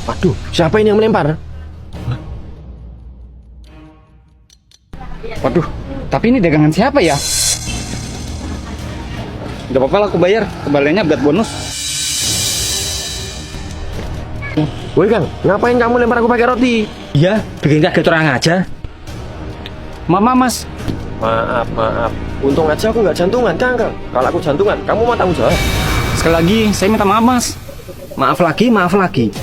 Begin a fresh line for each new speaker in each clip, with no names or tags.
Waduh, siapa ini yang melempar?
Waduh, tapi ini dagangan siapa ya? Gak apa-apa lah, aku bayar. Kembaliannya buat bonus.
Woi Kang, ngapain kamu lempar aku pakai roti?
Iya, bikin kaget orang aja.
Mama mas,
Maaf. Untung aja aku nggak jantungan, Kang. Kalau aku jantungan, kamu mau tanggung jawab?
sekali lagi saya minta maaf mas.
Maaf lagi.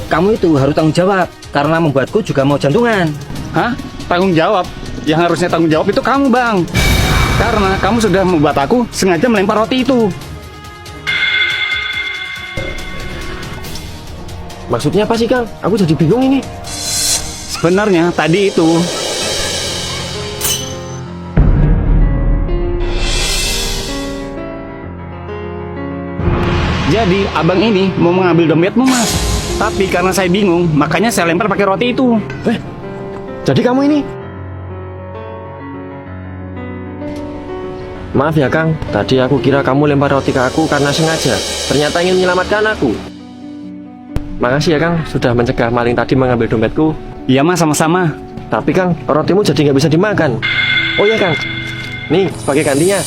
Kamu itu harus tanggung jawab karena membuatku juga mau jantungan.
Hah? Tanggung jawab? Yang harusnya tanggung jawab itu kamu bang. Karena kamu sudah membuat aku sengaja melempar roti itu.
Maksudnya apa sih, Kang? Aku jadi bingung ini.
Sebenarnya tadi itu jadi abang ini mau mengambil dompetmu mas. Tapi karena saya bingung, makanya saya lempar pakai roti itu.
Jadi kamu ini? Maaf ya, Kang. Tadi aku kira kamu lempar roti ke aku karena sengaja. Ternyata ingin menyelamatkan aku. Makasih ya, Kang, sudah mencegah maling tadi mengambil dompetku.
Iya mas, sama-sama.
Tapi Kang, rotimu jadi nggak bisa dimakan. Oh iya, Kang. Nih, sebagai gantinya.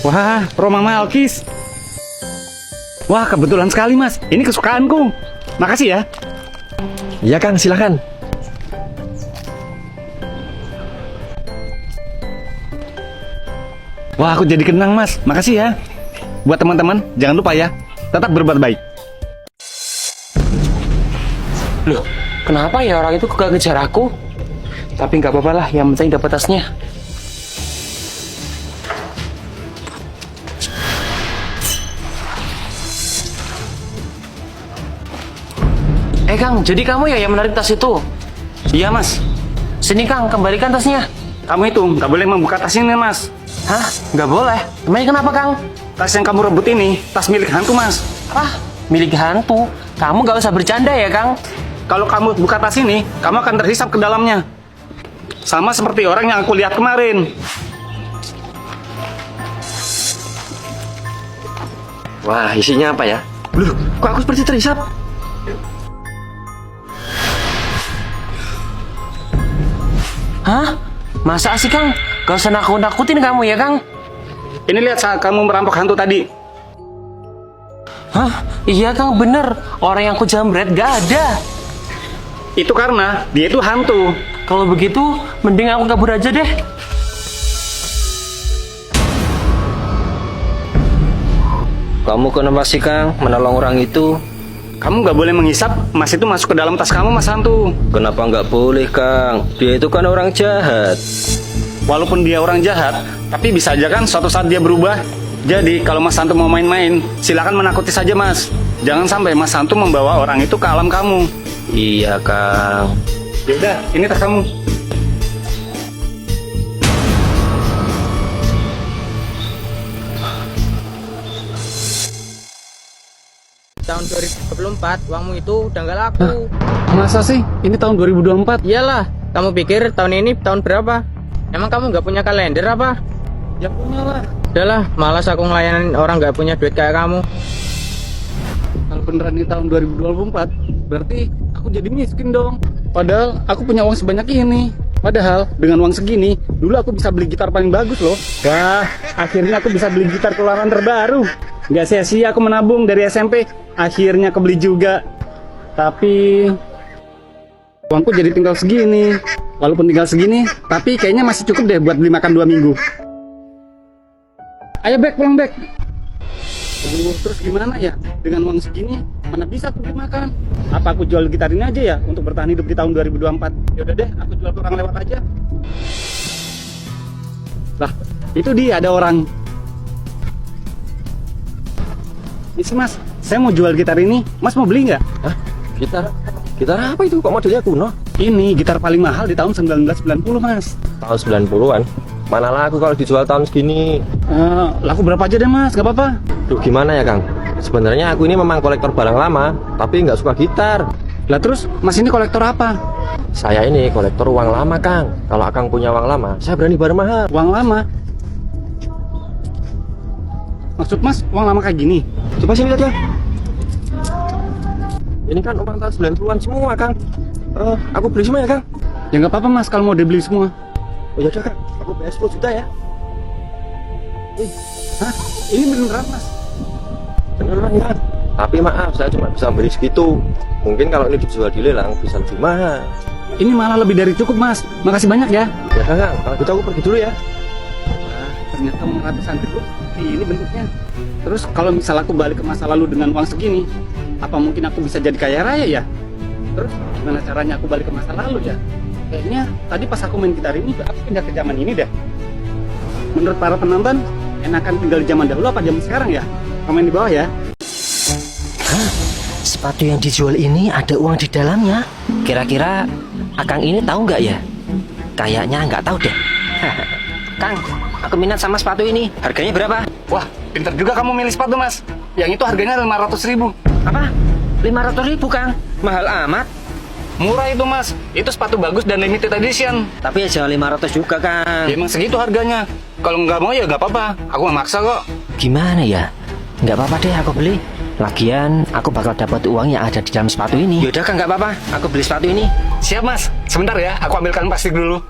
Wah, Roma Malkis. Wah, kebetulan sekali mas. Ini kesukaanku. Makasih ya.
Iya, Kang, silakan.
Wah, aku jadi kenang mas. Makasih ya. Buat teman-teman, jangan lupa ya, tetap berbuat baik.
Loh, kenapa ya orang itu gak ngejar aku? Tapi nggak apa-apa lah, yang penting dapat tasnya. Kang, jadi kamu ya yang menarik tas itu?
Iya mas.
Sini Kang, kembalikan tasnya.
Kamu itu nggak boleh membuka tas ini mas.
Hah? Nggak boleh? Emangnya kenapa Kang?
Tas yang kamu rebut ini, tas milik hantu mas.
Ah, milik hantu? Kamu nggak usah bercanda ya Kang?
Kalau kamu buka tas ini, kamu akan terhisap ke dalamnya. Sama seperti orang yang aku lihat kemarin.
Wah, isinya apa ya? Loh, kok aku seperti terhisap?
Hah? Masa sih Kang? Gak usah nakut-nakutin kamu ya Kang?
Ini lihat saat kamu merampok hantu tadi.
Hah? Iya Kang, bener. Orang yang aku jambret gak ada.
Itu karena dia itu hantu.
Kalau begitu, mending aku kabur aja deh.
Kamu kenapa sih, Kang, menolong orang itu?
Kamu nggak boleh menghisap emas itu masuk ke dalam tas kamu mas hantu.
Kenapa nggak boleh, Kang? Dia itu kan orang jahat.
Walaupun dia orang jahat, tapi bisa aja kan suatu saat dia berubah. Jadi kalau mas hantu mau main-main, silakan menakuti saja mas. Jangan sampai mas hantu membawa orang itu ke alam kamu.
Iya, Kang.
Yaudah, ini tas kamu.
Tahun 2024 uangmu itu udah nggak laku.
Masa sih? Ini tahun 2024.
Iyalah, kamu pikir tahun ini tahun berapa? Emang kamu nggak punya kalender apa?
Ya punya lah.
Udahlah, malas aku ngelayanin orang nggak punya duit kayak kamu.
Kalau beneran ini tahun 2024, berarti aku jadi miskin dong. Padahal aku punya uang sebanyak ini. Padahal dengan uang segini, dulu aku bisa beli gitar paling bagus loh. Wah, akhirnya aku bisa beli gitar keluaran terbaru. Gak sia-sia aku menabung dari SMP, akhirnya kebeli juga. Tapi uangku jadi tinggal segini. Walaupun tinggal segini, tapi kayaknya masih cukup deh buat beli makan 2 minggu. Ayo Bek, pulang Bek. Aduh, terus gimana ya? Dengan uang segini, mana bisa aku beli makan? Apa aku jual gitar ini aja ya untuk bertahan hidup di tahun 2024? Yaudah deh, aku jual ke orang lewat aja. Lah, itu dia ada orang. Isi mas, saya mau jual gitar ini. Mas mau beli nggak?
Hah? Gitar? Gitar apa itu? Kok modelnya kuno?
Ini gitar paling mahal di tahun 1990 mas.
Tahun 90-an? Mana laku kalau dijual tahun segini?
Laku berapa aja deh mas, gak apa-apa.
Duh, gimana ya, Kang? Sebenarnya aku ini memang kolektor barang lama, tapi nggak suka gitar.
Lah terus, mas ini kolektor apa?
Saya ini kolektor uang lama, Kang. Kalau Akang punya uang lama, saya berani bayar mahal.
Uang lama? Maksud mas, uang lama kayak gini?
Coba sini lihat ya. Ini kan uang tahun 90-an semua, Kang. Aku beli semua ya, Kang.
Ya nggak apa-apa mas kalau mau dibeli semua.
Oh ya udah, Kang. Aku bayar 10 juta ya.
Hah? Ini beneran mas?
Beneran, Kang. Tapi maaf, saya cuma bisa beli segitu. Mungkin kalau ini dijual di lelang bisa lebih mahal.
Ini malah lebih dari cukup mas. Makasih banyak ya.
Ya, Kang. Kalau gitu aku pergi dulu ya.
Wah, ternyata uang ratusan ribu. Ini bentuknya. Terus kalau misal aku balik ke masa lalu dengan uang segini, apa mungkin aku bisa jadi kaya raya ya? Terus gimana caranya aku balik ke masa lalu ya? Kayaknya tadi pas aku main gitar ini, aku pindah ke zaman ini dah. Menurut para penonton, enakan tinggal di zaman dahulu apa zaman sekarang ya? Komen di bawah ya.
Hah? Sepatu yang dijual ini ada uang di dalamnya. Kira-kira Akang ini tahu nggak ya? Kayaknya nggak tahu deh. Kang, aku minat sama sepatu ini. Harganya berapa?
Wah, pintar juga kamu milih sepatu mas. Yang itu harganya 500.000.
Apa? 500.000, Kang? Mahal amat.
Murah itu mas. Itu sepatu bagus dan limited edition.
Tapi ya jangan 500 juga, Kang.
Ya, emang segitu harganya. Kalau nggak mau ya nggak apa-apa. Aku nggak maksa kok.
Gimana ya? Nggak apa-apa deh, aku beli. Lagian aku bakal dapat uang yang ada di dalam sepatu ini.
Yaudah Kang, nggak apa-apa. Aku beli sepatu ini.
Siap mas. Sebentar ya. Aku ambilkan plastik dulu.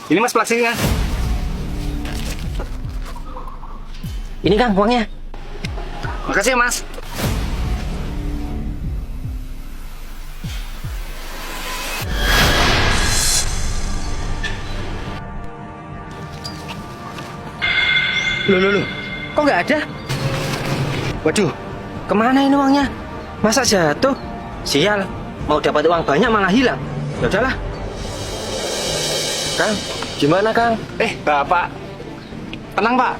Ini mas plastiknya.
Ini Kang, uangnya.
Makasih ya mas.
Loh. Kok nggak ada? Waduh, kemana ini uangnya? Masa jatuh? Sial, mau dapat uang banyak malah hilang. Ya udahlah.
Kang, gimana, Kang?
Bapak. Tenang pak.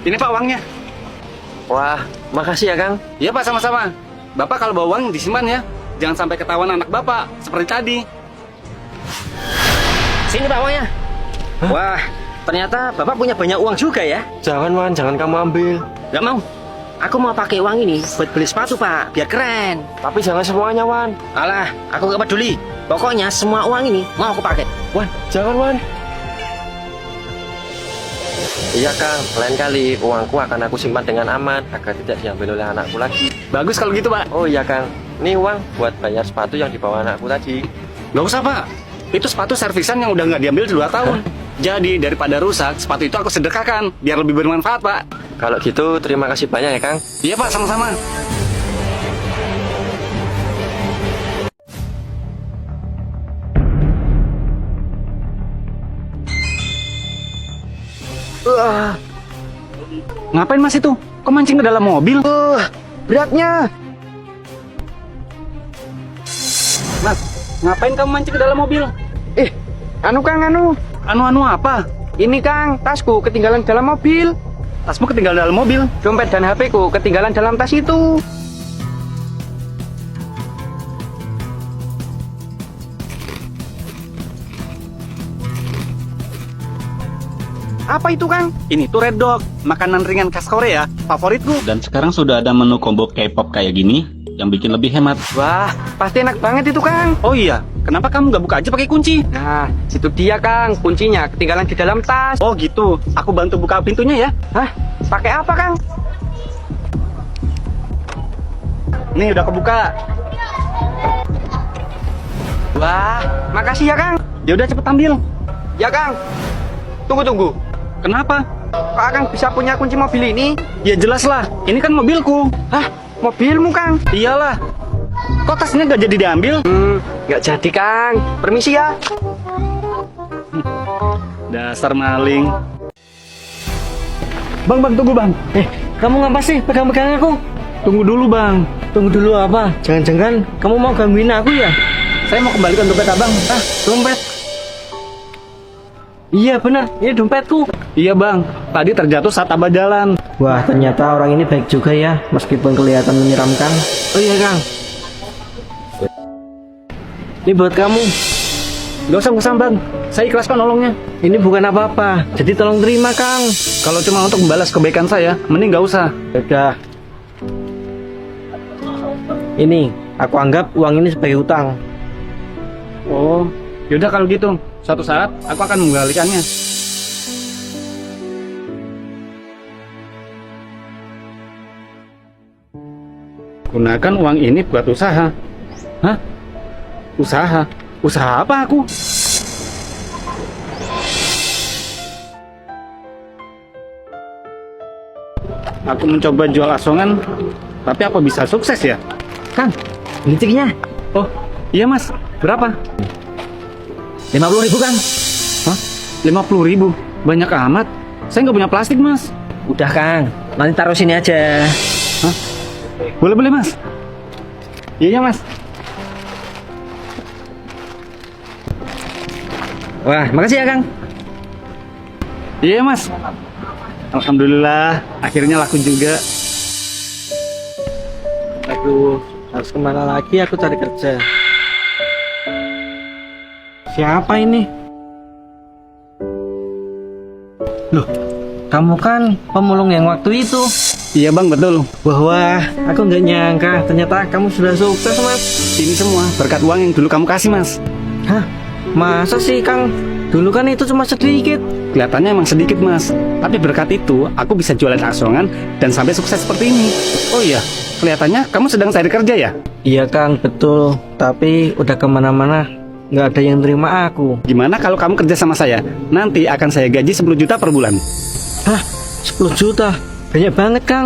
Ini pak uangnya.
Wah, makasih ya, Kang.
Iya pak, sama-sama. Bapak kalau bawa uang disimpan ya. Jangan sampai ketahuan anak bapak. Seperti tadi.
Sini Pak uangnya. Wah, ternyata Bapak punya banyak uang juga ya.
Jangan, Wan. Jangan kamu ambil.
Gak mau. Aku mau pakai uang ini buat beli sepatu Pak, biar keren.
Tapi jangan semuanya, Wan.
Alah, aku gak peduli. Pokoknya semua uang ini mau aku pakai.
Wan, jangan, Wan. Iya, Kang. Lain kali uangku akan aku simpan dengan aman agar tidak diambil oleh anakku lagi.
Bagus kalau gitu pak.
Oh iya, Kang. Ini uang buat bayar sepatu yang dibawa anakku tadi.
Gak usah pak. Itu sepatu servisan yang udah nggak diambil 2 tahun. Jadi daripada rusak, sepatu itu aku sedekahkan biar lebih bermanfaat pak.
Kalau gitu, terima kasih banyak ya, Kang.
Iya pak, sama-sama. Ngapain mas itu? Kok mancing ke dalam mobil?
Beratnya.
Mas, ngapain kamu mancing ke dalam mobil?
Anu Kang,
Anu apa?
ini Kang, tasku ketinggalan dalam mobil.
Tasmu ketinggalan dalam mobil.
Dompet dan HP ku ketinggalan dalam tas itu. Apa itu Kang?
Ini tuh Red Dog, makanan ringan khas Korea, favoritku. Dan sekarang sudah ada menu combo K-pop kayak gini, yang bikin lebih hemat.
Wah, pasti enak banget itu Kang.
Oh iya, kenapa kamu nggak buka aja pakai kunci?
Nah, itu dia Kang, kuncinya ketinggalan di dalam tas.
Oh gitu, aku bantu buka pintunya ya.
Hah? Pakai apa Kang?
Nih udah kebuka.
Wah, makasih ya Kang.
Ya udah cepet ambil.
Ya Kang. Tunggu.
Kenapa?
Kok Kang bisa punya kunci mobil ini?
Ya jelas lah, ini kan mobilku.
Hah? Mobilmu Kang?
Iyalah. Kok tasnya nggak jadi diambil?
Nggak jadi Kang. Permisi ya.
Dasar maling. Bang, tunggu bang.
Kamu ngapa sih pegang-pegang aku?
Tunggu dulu bang.
Tunggu dulu apa? Jangan-jangan kamu mau gangguin aku ya?
Saya mau kembalikan dompet abang.
Dompet? Iya benar, ini dompetku.
Iya bang, tadi terjatuh saat abah jalan.
Wah, ternyata orang ini baik juga ya, meskipun kelihatan menyeramkan. Oh iya Kang. Ini buat kamu.
Gak usah bang, saya ikhlas kok nolongnya.
Ini bukan apa-apa, jadi tolong terima Kang.
Kalau cuma untuk membalas kebaikan saya, mending gak usah.
Udah. Ini, aku anggap uang ini sebagai hutang.
Oh, yaudah kalau gitu. Suatu saat aku akan mengembalikannya. Gunakan uang ini buat usaha. Hah? Usaha? Usaha apa aku? Aku mencoba jual asongan, tapi apa bisa sukses ya?
Kang, ini tiknya.
Oh, iya mas. Berapa?
50.000 Kang.
Hah? 50.000? Banyak amat. Saya nggak punya plastik mas.
Udah Kang, nanti taruh sini aja.
Hah? Boleh mas. Iya mas.
Wah, makasih ya Kang.
Iya mas. Alhamdulillah, akhirnya laku juga.
Aduh, harus kemana lagi aku cari kerja?
Siapa ini?
Loh, kamu kan pemulung yang waktu itu.
Iya bang, betul.
Wah, aku nggak nyangka ternyata kamu sudah sukses Mas.
Ini semua berkat uang yang dulu kamu kasih mas.
Hah? Masa sih Kang? Dulu kan itu cuma sedikit.
Kelihatannya emang sedikit mas, tapi berkat itu aku bisa jualan asongan dan sampai sukses seperti ini. Oh iya, kelihatannya kamu sedang cari kerja ya?
Iya Kang, betul. Tapi udah kemana-mana nggak ada yang terima aku.
Gimana kalau kamu kerja sama saya? Nanti akan saya gaji 10 juta per bulan.
Hah? 10 juta? Banyak banget Kang.